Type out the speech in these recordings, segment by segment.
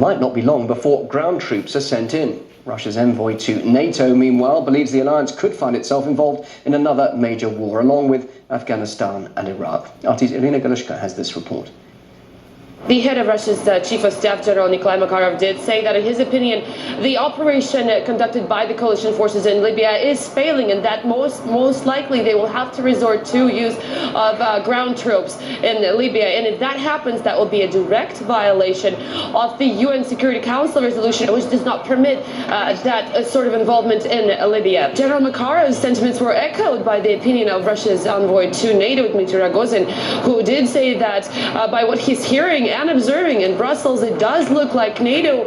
Might not be long before ground troops are sent in. Russia's envoy to NATO, meanwhile, believes the alliance could find itself involved in another major war, along with Afghanistan and Iraq. RT's Irina Galushka has this report. The head of Russia's chief of staff, General Nikolai Makarov, did say that, in his opinion, the operation conducted by the coalition forces in Libya is failing, and that most likely they will have to resort to use of ground troops in Libya. And if that happens, that will be a direct violation of the UN Security Council resolution, which does not permit that sort of involvement in Libya. General Makarov's sentiments were echoed by the opinion of Russia's envoy to NATO, Dmitry Rogozin, who did say that by what he's hearing and observing in Brussels, it does look like NATO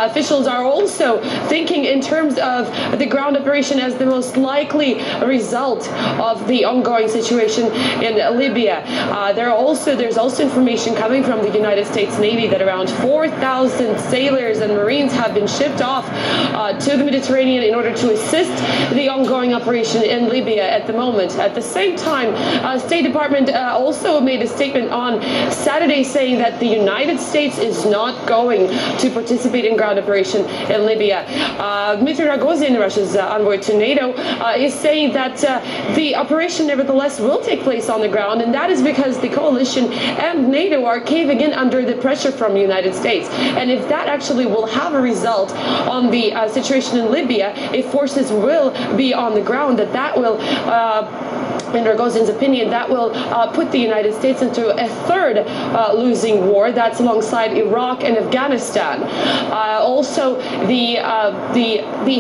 officials are also thinking in terms of the ground operation as the most likely result of the ongoing situation in Libya. There's also information coming from the United States Navy that around 4,000 sailors and Marines have been shipped off to the Mediterranean in order to assist the ongoing operation in Libya at the moment. At the same time, State Department also made a statement on Saturday saying that the United States is not going to participate in ground operation in Libya. Dmitry Rogozin, Russia's envoy to NATO, is saying that the operation nevertheless will take place on the ground, and that is because the coalition and NATO are caving in under the pressure from the United States. And if that actually will have a result on the situation in Libya, if forces will be on the ground, that will in Rogozin's opinion, that will put the United States into a third losing war. That's alongside Iraq and Afghanistan. Also, the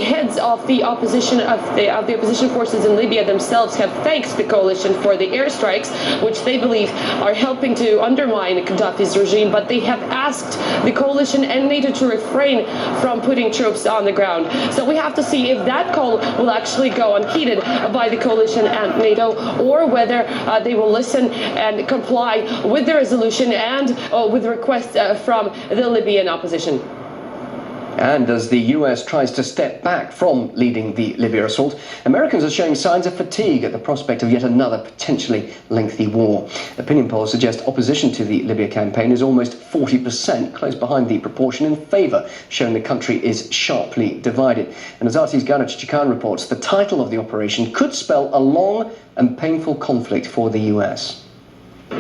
heads of the opposition opposition forces in Libya themselves have thanked the coalition for the airstrikes, which they believe are helping to undermine Gaddafi's regime. But they have asked the coalition and NATO to refrain from putting troops on the ground. So we have to see if that call will actually go unheeded by the coalition and NATO, or whether they will listen and comply with the resolution and with requests from the Libyan opposition. And as the US tries to step back from leading the Libya assault, Americans are showing signs of fatigue at the prospect of yet another potentially lengthy war. Opinion polls suggest opposition to the Libya campaign is almost 40%, close behind the proportion in favour, showing the country is sharply divided. And as RT's Gana Chichikan reports, the title of the operation could spell a long and painful conflict for the US.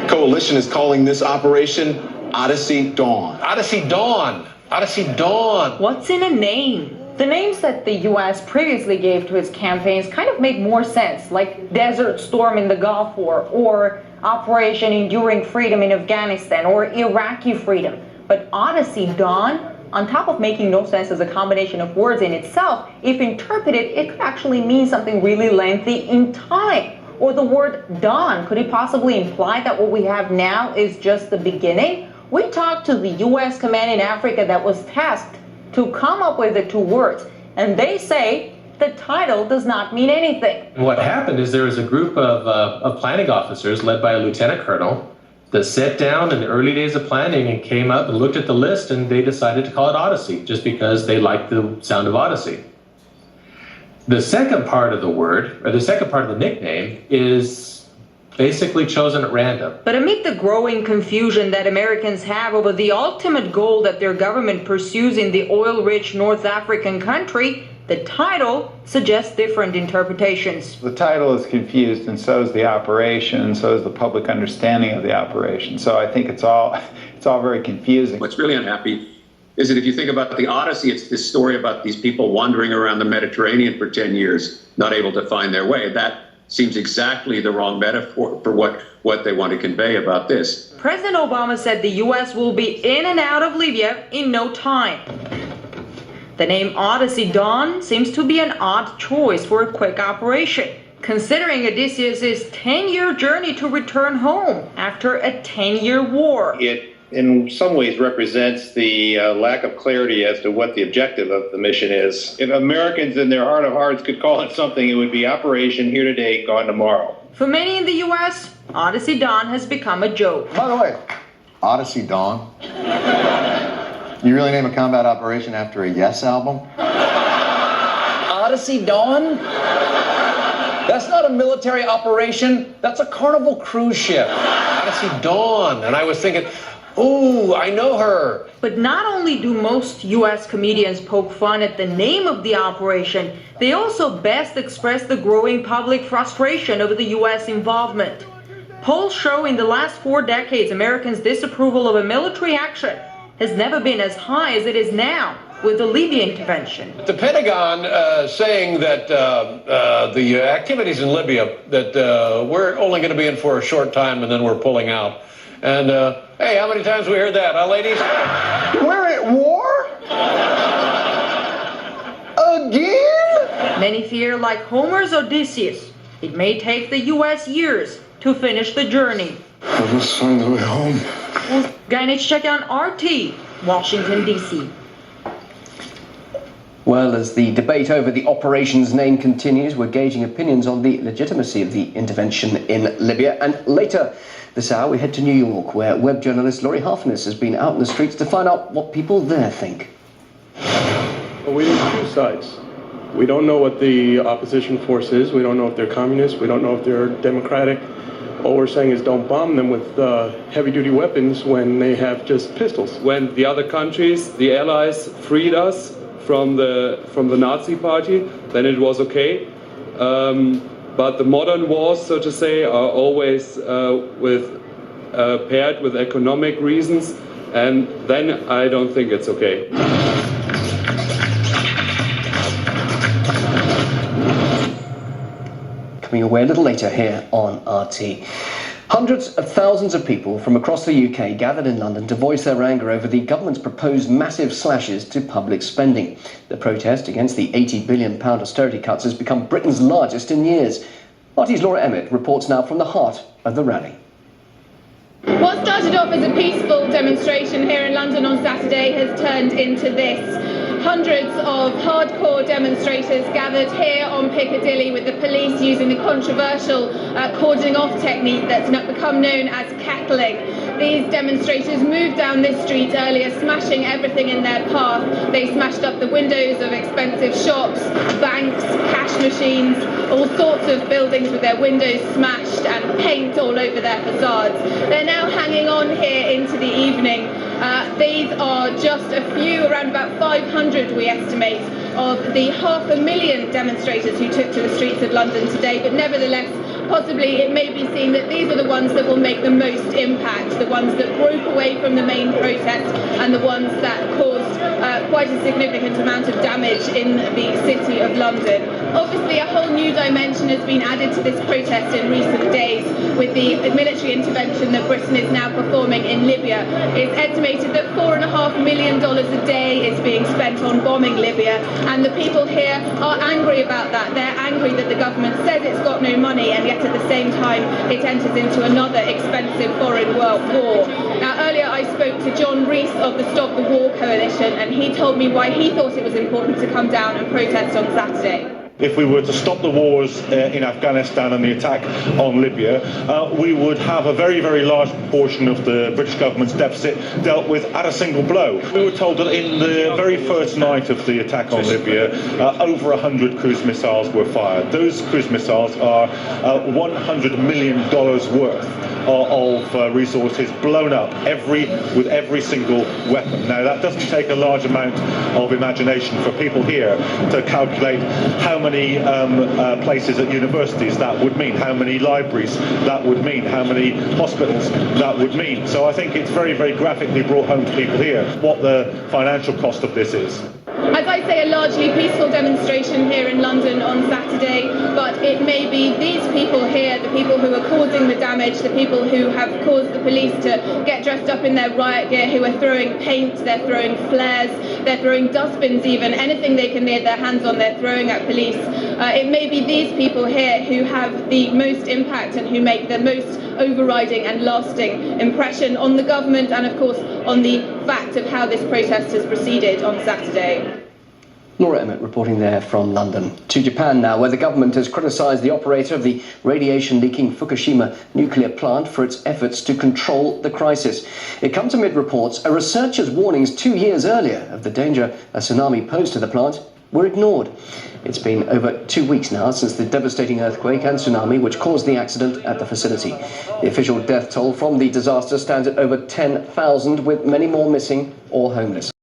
Coalition is calling this operation Odyssey Dawn. Odyssey Dawn. Odyssey Dawn. What's in a name? The names that the U.S. previously gave to its campaigns kind of make more sense, like Desert Storm in the Gulf War, or Operation Enduring Freedom in Afghanistan, or Iraqi Freedom. But Odyssey Dawn, on top of making no sense as a combination of words in itself, if interpreted, it could actually mean something really lengthy in time. Or the word dawn, could it possibly imply that what we have now is just the beginning? We talked to the U.S. command in Africa that was tasked to come up with the two words, and they say the title does not mean anything. What happened is there was a group of planning officers led by a lieutenant colonel that sat down in the early days of planning and came up and looked at the list, and they decided to call it Odyssey just because they liked the sound of Odyssey. The second part of the word, or the second part of the nickname, is basically chosen at random. But amid the growing confusion that Americans have over the ultimate goal that their government pursues in the oil-rich North African country, the title suggests different interpretations. The title is confused, and so is the operation, and so is the public understanding of the operation. So I think it's all very confusing. What's really unhappy is that if you think about the Odyssey, it's this story about these people wandering around the Mediterranean for 10 years, not able to find their way. That seems exactly the wrong metaphor for what they want to convey about this. President Obama said the U.S. will be in and out of Libya in no time. The name Odyssey Dawn seems to be an odd choice for a quick operation, considering Odysseus' 10-year journey to return home after a 10-year war. It in some ways represents the lack of clarity as to what the objective of the mission is. If Americans in their heart of hearts could call it something, it would be Operation Here Today, Gone Tomorrow. For many in the U.S., Odyssey Dawn has become a joke. By the way, Odyssey Dawn? You really name a combat operation after a Yes album? Odyssey Dawn? That's not a military operation. That's a Carnival cruise ship. Odyssey Dawn. And I was thinking, Ooh, I know her. But not only do most U.S. comedians poke fun at the name of the operation, they also best express the growing public frustration over the U.S. involvement. Polls show in the last 4 decades, Americans' disapproval of a military action has never been as high as it is now with the Libya intervention. The Pentagon saying that the activities in Libya, that we're only going to be in for a short time and then we're pulling out. And, hey, how many times have we heard that, huh, ladies? We're at war? Again? Many fear, like Homer's Odysseus, it may take the U.S. years to finish the journey. I must find a way home. Gainich check on RT, Washington, D.C. Well, as the debate over the operation's name continues, we're gauging opinions on the legitimacy of the intervention in Libya. And later this hour, we head to New York, where web journalist Laurie Harfness has been out in the streets to find out what people there think. Well, we need 2 sides. We don't know what the opposition force is. We don't know if they're communist. We don't know if they're democratic. All we're saying is don't bomb them with heavy-duty weapons when they have just pistols. When the other countries, the allies, freed us from the Nazi party, then it was okay. But the modern wars, so to say, are always paired with economic reasons, and then I don't think it's okay. Coming your way a little later here on RT. Hundreds of thousands of people from across the UK gathered in London to voice their anger over the government's proposed massive slashes to public spending. The protest against the £80 billion austerity cuts has become Britain's largest in years. RT's Laura Emmett reports now from the heart of the rally. What started off as a peaceful demonstration here in London on Saturday has turned into this. Hundreds of hardcore demonstrators gathered here on Piccadilly with the police using the controversial cordoning off technique that's become known as kettling. These demonstrators moved down this street earlier, smashing everything in their path. They smashed up the windows of expensive shops, banks, cash machines, all sorts of buildings with their windows smashed and paint all over their facades. They're now hanging on here into the evening. These are just a few, around about 500 we estimate, of the 500,000 demonstrators who took to the streets of London today, but nevertheless, possibly it may be seen that these are the ones that will make the most impact, the ones that broke away from the main protest and the ones that caused quite a significant amount of damage in the city of London. Obviously, a whole new dimension has been added to this protest in recent days with the military intervention that Britain is now performing in Libya. It's estimated that $4.5 million a day is being spent on bombing Libya, and the people here are angry about that. They're angry that the government says it's got no money, and yet at the same time it enters into another expensive foreign war. Now, earlier I spoke to John Rees of the Stop the War Coalition, and he told me why he thought it was important to come down and protest on Saturday. If we were to stop the wars in Afghanistan and the attack on Libya, we would have a very, very large proportion of the British government's deficit dealt with at a single blow. We were told that in the very first night of the attack on Libya, over 100 cruise missiles were fired. Those cruise missiles are $100 million worth of resources blown up with every single weapon. Now, that doesn't take a large amount of imagination for people here to calculate how many places at universities that would mean, how many libraries that would mean, how many hospitals that would mean. So I think it's very, very graphically brought home to people here what the financial cost of this is. As I say, a largely peaceful demonstration here in London on Saturday, but it may be these people here, the people who are causing the damage, the people who have caused the police to get dressed up in their riot gear, who are throwing paint, they're throwing flares, they're throwing dustbins even, anything they can lay their hands on they're throwing at police. It may be these people here who have the most impact and who make the most overriding and lasting impression on the government and, of course, on the fact of how this protest has proceeded on Saturday. Laura Emmett reporting there from London. To Japan now, where the government has criticised the operator of the radiation-leaking Fukushima nuclear plant for its efforts to control the crisis. It comes amid reports, a researcher's warnings 2 years earlier of the danger a tsunami posed to the plant were ignored. It's been over 2 weeks now since the devastating earthquake and tsunami which caused the accident at the facility. The official death toll from the disaster stands at over 10,000, with many more missing or homeless.